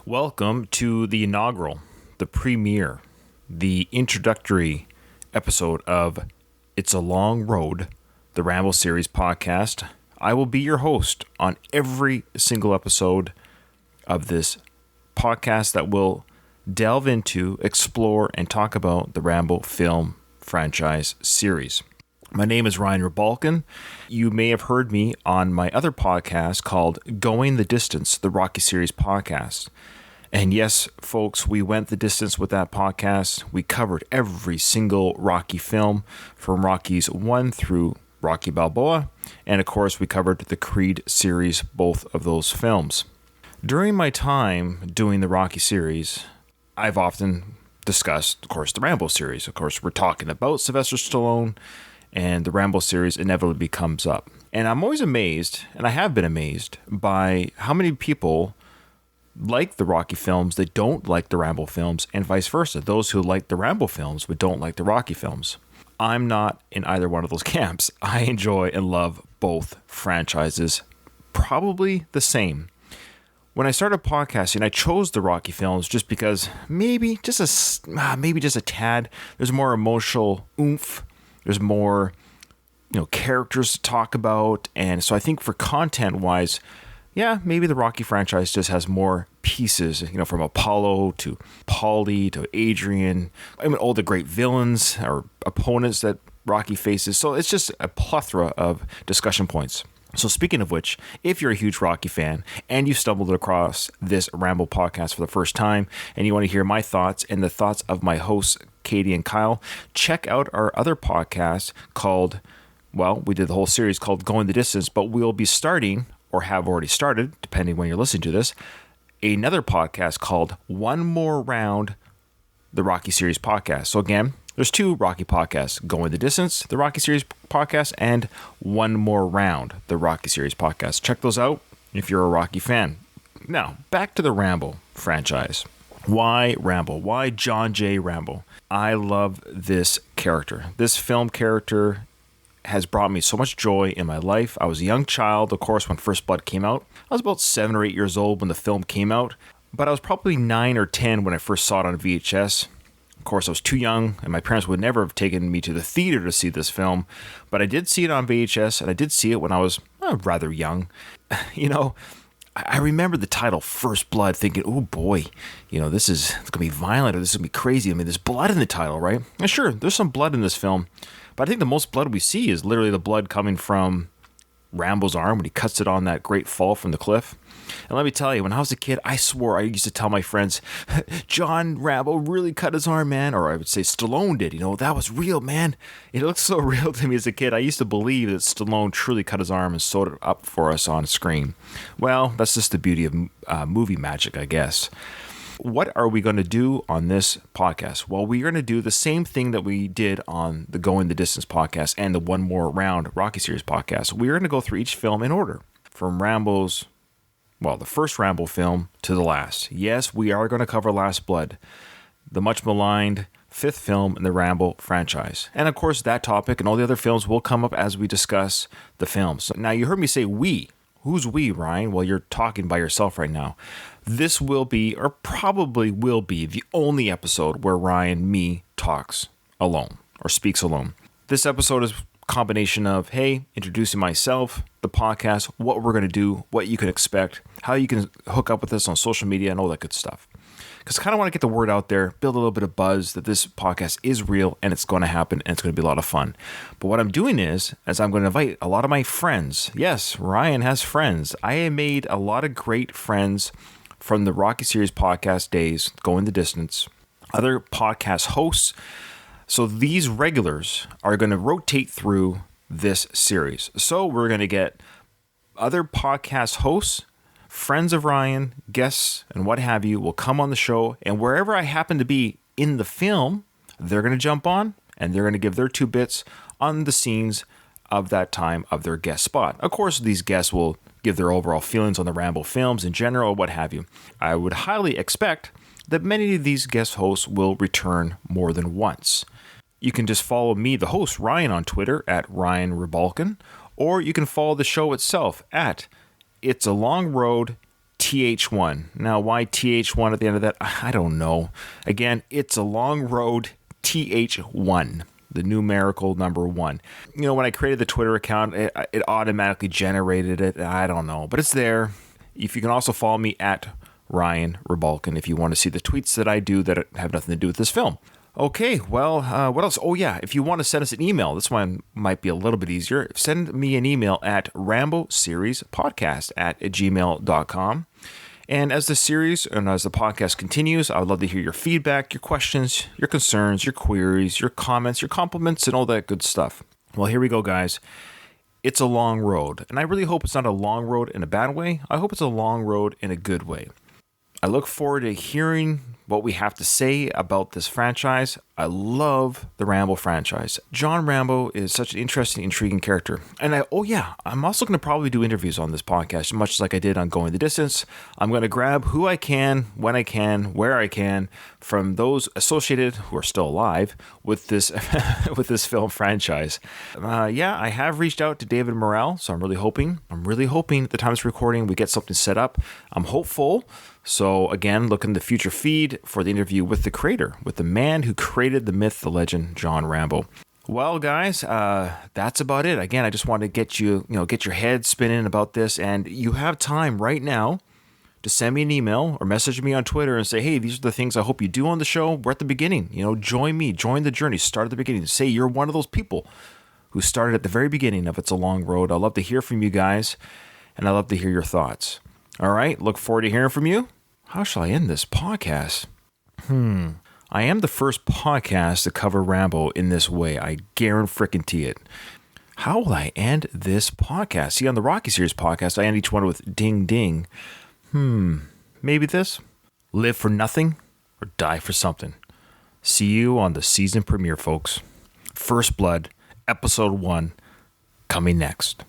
Welcome to the inaugural, the premiere, the introductory episode of It's a Long Road, the Rambo Series podcast. I will be your host on every single episode of this podcast that will delve into, explore, and talk about the Rambo film franchise series. My name is Ryan Rebalkin. You may have heard me on my other podcast called Going the Distance, the Rocky Series podcast. And yes, folks, we went the distance with that podcast. We covered every single Rocky film from Rockies 1 through Rocky Balboa. And of course, we covered the Creed series, both of those films. During my time doing the Rocky series, I've often discussed, of course, the Rambo series. Of course, we're talking about Sylvester Stallone, and the Rambo series inevitably comes up. And I'm always amazed, and I have been amazed, by how many people like the Rocky films that don't like the Rambo films, and vice versa. Those who like the Rambo films but don't like the Rocky films. I'm not in either one of those camps. I enjoy and love both franchises probably the same. When I started podcasting, I chose the Rocky films just because maybe just a tad. There's more emotional oomph. There's more, characters to talk about. And so I think for content-wise, yeah, maybe the Rocky franchise just has more pieces, from Apollo to Paulie to Adrian. All the great villains or opponents that Rocky faces. So it's just a plethora of discussion points. So speaking of which, if you're a huge Rocky fan and you stumbled across this Rambo podcast for the first time and you want to hear my thoughts and the thoughts of my hosts, Katie and Kyle, check out our other podcast called, we did the whole series called Going the Distance, but we'll be starting, or have already started, depending when you're listening to this, another podcast called One More Round, the Rocky Series podcast. So again, there's two Rocky podcasts, Going the Distance, the Rocky Series podcast, and One More Round, the Rocky Series podcast. Check those out if you're a Rocky fan. Now, back to the Rambo franchise. Why Rambo? Why John J. Rambo? I love this character. This film character has brought me so much joy in my life. I was a young child, of course, when First Blood came out. I was about 7 or 8 years old when the film came out, but I was probably 9 or 10 when I first saw it on VHS. Of course, I was too young, and my parents would never have taken me to the theater to see this film, but I did see it on VHS, and I did see it when I was rather young. I remember the title First Blood thinking, oh boy, it's going to be violent, or this is going to be crazy. There's blood in the title, right? And sure, there's some blood in this film, but I think the most blood we see is literally the blood coming from Rambo's arm when he cuts it on that great fall from the cliff. And let me tell you, when I was a kid, I swore I used to tell my friends, John Rambo really cut his arm, man. Or I would say Stallone did. That was real, man. It looked so real to me as a kid. I used to believe that Stallone truly cut his arm and sewed it up for us on screen. Well, that's just the beauty of movie magic, I guess. What are we going to do on this podcast? Well, we're going to do the same thing that we did on the Going the Distance podcast and the One More Round Rocky Series podcast. We're going to go through each film in order from the first Rambo film to the last. Yes, we are going to cover Last Blood, the much maligned fifth film in the Rambo franchise. And of course, that topic and all the other films will come up as we discuss the films. Now, you heard me say we. Who's we, Ryan? Well, you're talking by yourself right now. This will be, or probably will be, the only episode where Ryan, talks alone or speaks alone. This episode is a combination of, introducing myself, the podcast, what we're going to do, what you can expect, how you can hook up with us on social media and all that good stuff. Because I kind of want to get the word out there, build a little bit of buzz that this podcast is real and it's going to happen and it's going to be a lot of fun. But what I'm doing is I'm going to invite a lot of my friends. Yes, Ryan has friends. I have made a lot of great friends from the Rocky Series podcast days, Going the Distance, other podcast hosts. So these regulars are going to rotate through this series. So we're going to get other podcast hosts, friends of Ryan, guests, and what have you will come on the show. And wherever I happen to be in the film, they're going to jump on and they're going to give their 2 bits on the scenes of that time of their guest spot. Of course, these guests will give their overall feelings on the Rambo films in general, or what have you. I would highly expect that many of these guest hosts will return more than once. You can just follow me, the host, Ryan, on Twitter at Ryan Rebalkin, or you can follow the show itself at It's a Long Road TH1. Now, why TH1 at the end of that? I don't know. Again, It's a Long Road, TH1. The numerical number 1. You know, when I created the Twitter account, it automatically generated it. I don't know, but it's there. If you can also follow me at Ryan Rebalkin if you want to see the tweets that I do that have nothing to do with this film. Okay, well, what else? Oh, yeah, if you want to send us an email, this one might be a little bit easier. Send me an email at ramboseriespodcast@gmail.com. And as the series and as the podcast continues, I would love to hear your feedback, your questions, your concerns, your queries, your comments, your compliments, and all that good stuff. Well, here we go, guys. It's a long road, and I really hope it's not a long road in a bad way. I hope it's a long road in a good way. I look forward to hearing what we have to say about this franchise. I love the Rambo franchise. John Rambo is such an interesting, intriguing character. And I'm also going to probably do interviews on this podcast, much like I did on Going the Distance. I'm going to grab who I can, when I can, where I can, from those associated who are still alive with this with this film franchise. I have reached out to David Morrell, so I'm really hoping at the time of this recording we get something set up. I'm hopeful. So again, look in the future feed for the interview with the creator, with the man who created the myth, the legend, John Rambo. Well, guys, that's about it. Again, I just wanted to get your head spinning about this, and you have time right now to send me an email or message me on Twitter and say, hey, these are the things I hope you do on the show. We're at the beginning. Join me, join the journey, start at the beginning. Say you're one of those people who started at the very beginning of It's a Long Road. I'd love to hear from you guys, and I'd love to hear your thoughts. All right, look forward to hearing from you. How shall I end this podcast? I am the first podcast to cover Rambo in this way. I guarantee it. How will I end this podcast? See, on the Rocky Series podcast, I end each one with ding ding. Maybe this? Live for nothing or die for something. See you on the season premiere, folks. First Blood, episode 1, coming next.